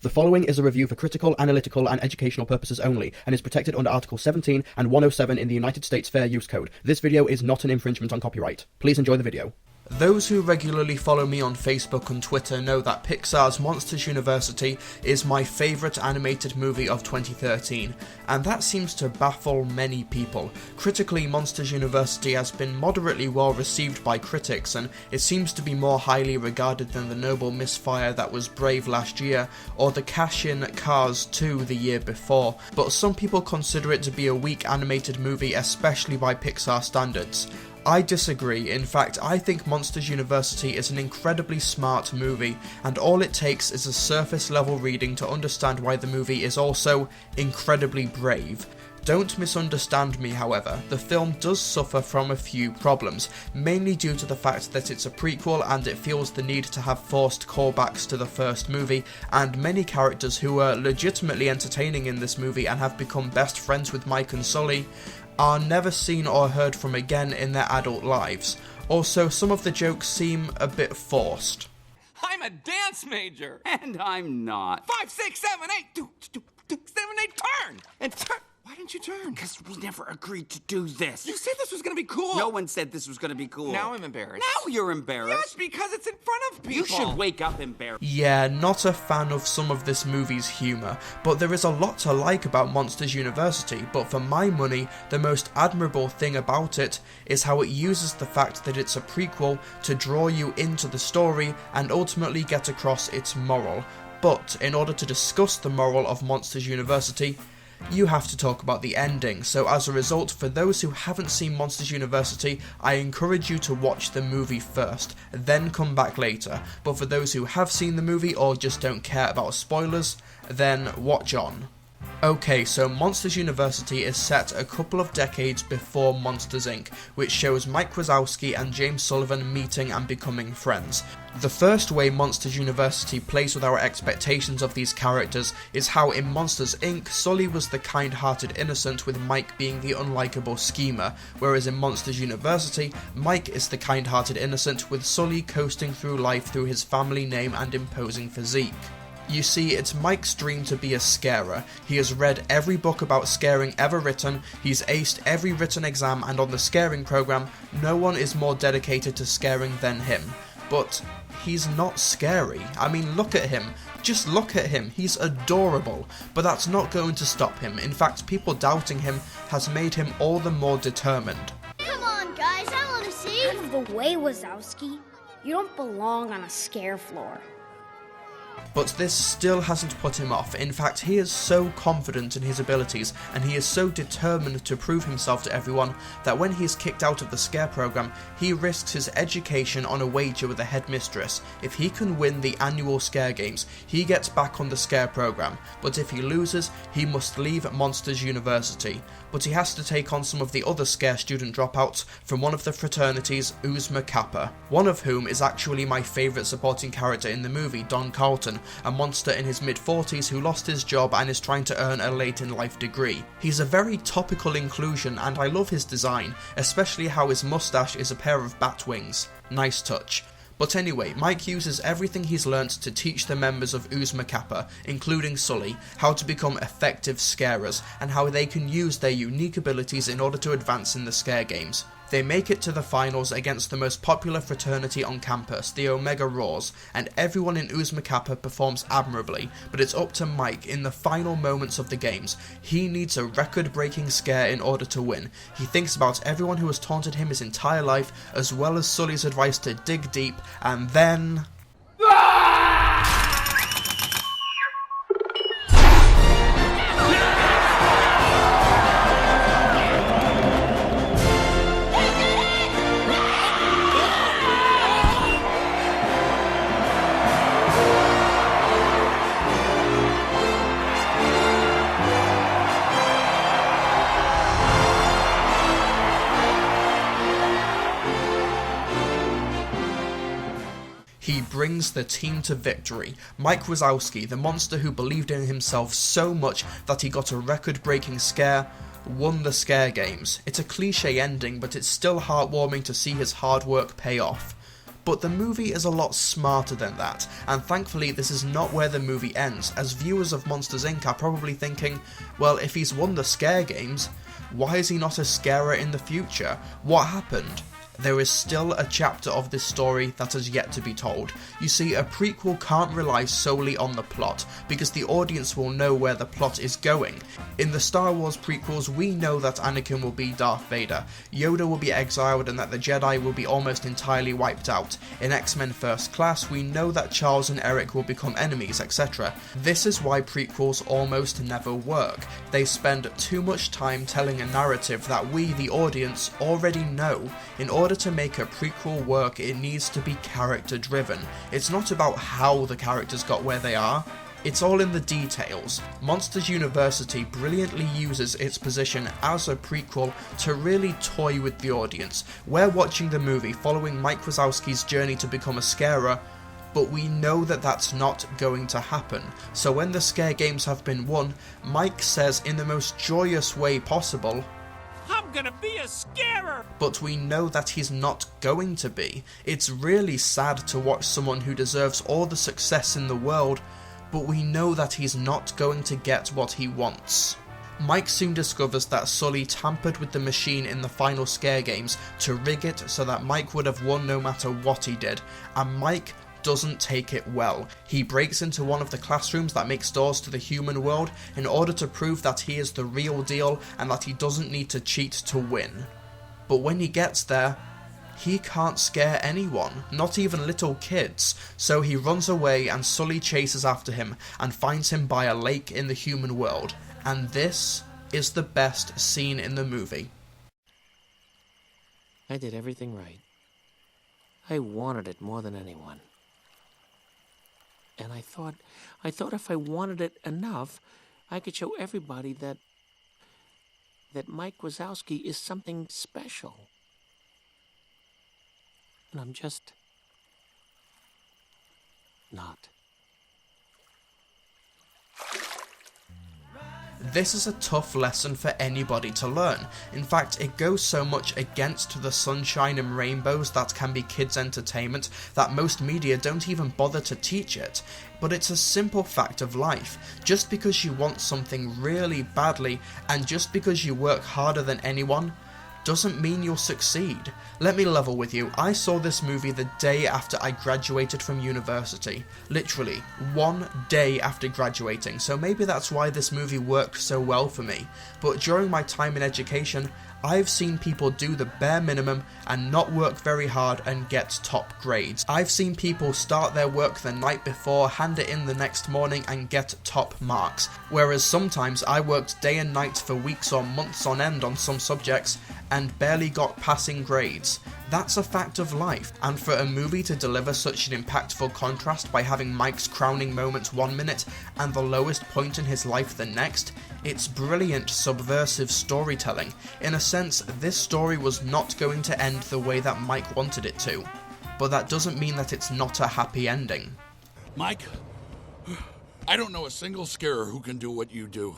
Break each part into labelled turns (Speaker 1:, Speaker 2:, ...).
Speaker 1: The following is a review for critical, analytical, and educational purposes only, and is protected under Article 17 and 107 in the United States Fair Use Code. This video is not an infringement on copyright. Please enjoy the video. Those who regularly follow me on Facebook and Twitter know that Pixar's Monsters University is my favourite animated movie of 2013, and that seems to baffle many people. Critically, Monsters University has been moderately well received by critics, and it seems to be more highly regarded than the noble misfire that was Brave last year, or the cash-in Cars 2 the year before, but some people consider it to be a weak animated movie, especially by Pixar standards. I disagree. In fact, I think Monsters University is an incredibly smart movie, and all it takes is a surface level reading to understand why the movie is also incredibly brave. Don't misunderstand me, however, the film does suffer from a few problems, mainly due to the fact that it's a prequel and it feels the need to have forced callbacks to the first movie, and many characters who were legitimately entertaining in this movie and have become best friends with Mike and Sully are never seen or heard from again in their adult lives. Also, some of the jokes seem a bit forced.
Speaker 2: I'm a dance major!
Speaker 3: And I'm not.
Speaker 2: 5, 6, 7, 8, 2, 7, 8, turn! And turn! Why didn't you turn?
Speaker 3: Because we never agreed to do this.
Speaker 2: You said this was gonna be cool!
Speaker 3: No one said this was gonna be cool.
Speaker 2: Now I'm embarrassed.
Speaker 3: Now you're embarrassed.
Speaker 2: Yes, because it's in front of people!
Speaker 3: You should wake up embarrassed.
Speaker 1: Yeah, not a fan of some of this movie's humour, but there is a lot to like about Monsters University, but for my money, the most admirable thing about it is how it uses the fact that it's a prequel to draw you into the story and ultimately get across its moral. But in order to discuss the moral of Monsters University, you have to talk about the ending, so as a result, for those who haven't seen Monsters University, I encourage you to watch the movie first, then come back later, but for those who have seen the movie or just don't care about spoilers, then watch on. Okay, so Monsters University is set a couple of decades before Monsters Inc., which shows Mike Wazowski and James Sullivan meeting and becoming friends. The first way Monsters University plays with our expectations of these characters is how in Monsters Inc. Sully was the kind-hearted innocent with Mike being the unlikable schemer, whereas in Monsters University, Mike is the kind-hearted innocent with Sully coasting through life through his family name and imposing physique. You see, it's Mike's dream to be a scarer. He has read every book about scaring ever written, he's aced every written exam, and on the scaring program, no one is more dedicated to scaring than him. But he's not scary. I mean, look at him. Just look at him. He's adorable. But that's not going to stop him. In fact, people doubting him has made him all the more determined.
Speaker 4: Come on, guys, I want to see.
Speaker 5: Out of the way, Wazowski. You don't belong on a scare floor.
Speaker 1: But this still hasn't put him off. In fact, he is so confident in his abilities, and he is so determined to prove himself to everyone, that when he is kicked out of the scare program, he risks his education on a wager with the headmistress. If he can win the annual scare games, he gets back on the scare program, but if he loses, he must leave Monsters University. But he has to take on some of the other scare student dropouts from one of the fraternities, Uzma Kappa, one of whom is actually my favourite supporting character in the movie, Don Carlton, a monster in his mid-40s who lost his job and is trying to earn a late-in-life degree. He's a very topical inclusion and I love his design, especially how his mustache is a pair of bat wings. Nice touch. But anyway, Mike uses everything he's learnt to teach the members of Uzma Kappa, including Sully, how to become effective scarers, and how they can use their unique abilities in order to advance in the scare games. They make it to the finals against the most popular fraternity on campus, the Omega Raws, and everyone in Uzma Kappa performs admirably, but it's up to Mike in the final moments of the games. He needs a record-breaking scare in order to win. He thinks about everyone who has taunted him his entire life, as well as Sully's advice to dig deep, and then... He brings the team to victory. Mike Wazowski, the monster who believed in himself so much that he got a record-breaking scare, won the scare games. It's a cliche ending, but it's still heartwarming to see his hard work pay off. But the movie is a lot smarter than that, and thankfully this is not where the movie ends, as viewers of Monsters Inc. are probably thinking, well, if he's won the scare games, why is he not a scarer in the future? What happened? There is still a chapter of this story that has yet to be told. You see, a prequel can't rely solely on the plot, because the audience will know where the plot is going. In the Star Wars prequels, we know that Anakin will be Darth Vader, Yoda will be exiled, and that the Jedi will be almost entirely wiped out. In X-Men First Class, we know that Charles and Eric will become enemies, etc. This is why prequels almost never work. They spend too much time telling a narrative that we, the audience, already know. In order to make a prequel work, it needs to be character driven. It's not about how the characters got where they are, it's all in the details. Monsters University brilliantly uses its position as a prequel to really toy with the audience. We're watching the movie following Mike Wazowski's journey to become a scarer, but we know that that's not going to happen. So when the scare games have been won, Mike says in the most joyous way possible,
Speaker 2: I'm gonna be a scarer!
Speaker 1: but we know that he's not going to be. It's really sad to watch someone who deserves all the success in the world, but we know that he's not going to get what he wants. Mike soon discovers that Sully tampered with the machine in the final scare games to rig it so that Mike would have won no matter what he did, and Mike doesn't take it well. He breaks into one of the classrooms that makes doors to the human world in order to prove that he is the real deal and that he doesn't need to cheat to win. But when he gets there, he can't scare anyone, not even little kids, so he runs away and Sully chases after him and finds him by a lake in the human world. And this is the best scene in the movie.
Speaker 6: I did everything right. I wanted it more than anyone. And I thought if I wanted it enough, I could show everybody that Mike Wazowski is something special. And I'm just not.
Speaker 1: This is a tough lesson for anybody to learn. In fact, it goes so much against the sunshine and rainbows that can be kids' entertainment that most media don't even bother to teach it. But it's a simple fact of life. Just because you want something really badly, and just because you work harder than anyone, doesn't mean you'll succeed. Let me level with you, I saw this movie the day after I graduated from university. Literally, one day after graduating, so maybe that's why this movie worked so well for me. But during my time in education, I've seen people do the bare minimum and not work very hard and get top grades. I've seen people start their work the night before, hand it in the next morning and get top marks. Whereas sometimes I worked day and night for weeks or months on end on some subjects and barely got passing grades. That's a fact of life, and for a movie to deliver such an impactful contrast by having Mike's crowning moment 1 minute and the lowest point in his life the next, it's brilliant subversive storytelling. In a sense, this story was not going to end the way that Mike wanted it to, but that doesn't mean that it's not a happy ending.
Speaker 7: Mike, I don't know a single scarer who can do what you do.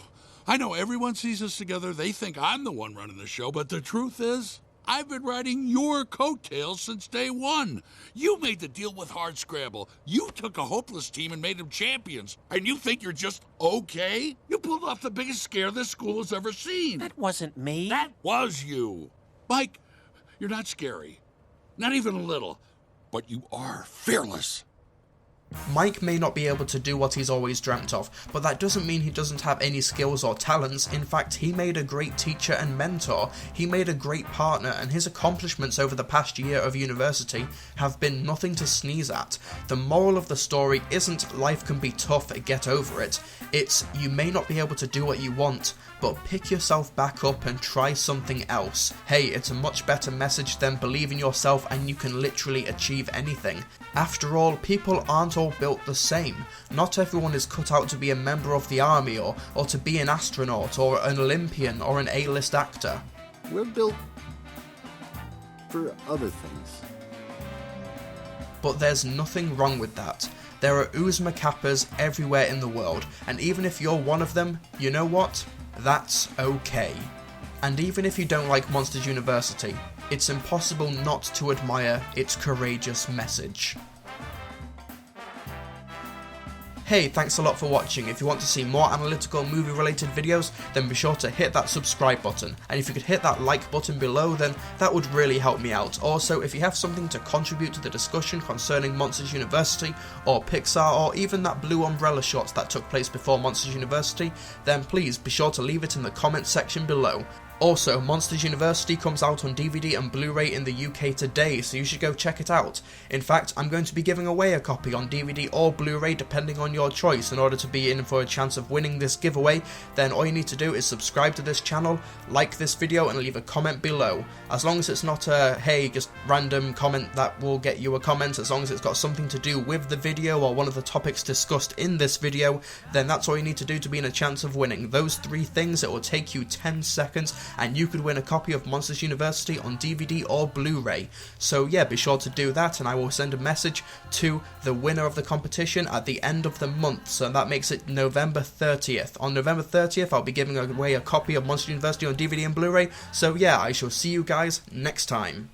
Speaker 7: I know everyone sees us together, they think I'm the one running the show, but the truth is, I've been riding your coattails since day one. You made the deal with Hardscrabble. You took a hopeless team and made them champions. And you think you're just okay? You pulled off the biggest scare this school has ever seen.
Speaker 6: That wasn't me.
Speaker 7: That was you. Mike, you're not scary. Not even a little. But you are fearless.
Speaker 1: Mike may not be able to do what he's always dreamt of, but that doesn't mean he doesn't have any skills or talents. In fact, he made a great teacher and mentor, he made a great partner, and his accomplishments over the past year of university have been nothing to sneeze at. The moral of the story isn't life can be tough, get over it. It's you may not be able to do what you want, but pick yourself back up and try something else. Hey, it's a much better message than believe in yourself and you can literally achieve anything. After all, people aren't all built the same. Not everyone is cut out to be a member of the army or to be an astronaut or an Olympian or an A-list actor.
Speaker 8: We're built for other things.
Speaker 1: But there's nothing wrong with that. There are Uzma Kappas everywhere in the world, and even if you're one of them, you know what? That's okay. And even if you don't like Monsters University, it's impossible not to admire its courageous message. Hey, thanks a lot for watching. If you want to see more analytical movie related videos, then be sure to hit that subscribe button, and if you could hit that like button below, then that would really help me out. Also, if you have something to contribute to the discussion concerning Monsters University or Pixar, or even that Blue Umbrella short that took place before Monsters University, then please be sure to leave it in the comments section below. Also, Monsters University comes out on DVD and Blu-ray in the UK today, so you should go check it out. In fact, I'm going to be giving away a copy on DVD or Blu-ray depending on your choice. In order to be in for a chance of winning this giveaway, then all you need to do is subscribe to this channel, like this video, and leave a comment below. As long as it's not a, hey, just random comment that will get you a comment, as long as it's got something to do with the video or one of the topics discussed in this video, then that's all you need to do to be in a chance of winning. Those 3 things, it will take you 10 seconds, and you could win a copy of Monsters University on DVD or Blu-ray. So yeah, be sure to do that, and I will send a message to the winner of the competition at the end of the month, so that makes it November 30th. On November 30th, I'll be giving away a copy of Monsters University on DVD and Blu-ray, so yeah, I shall see you guys next time.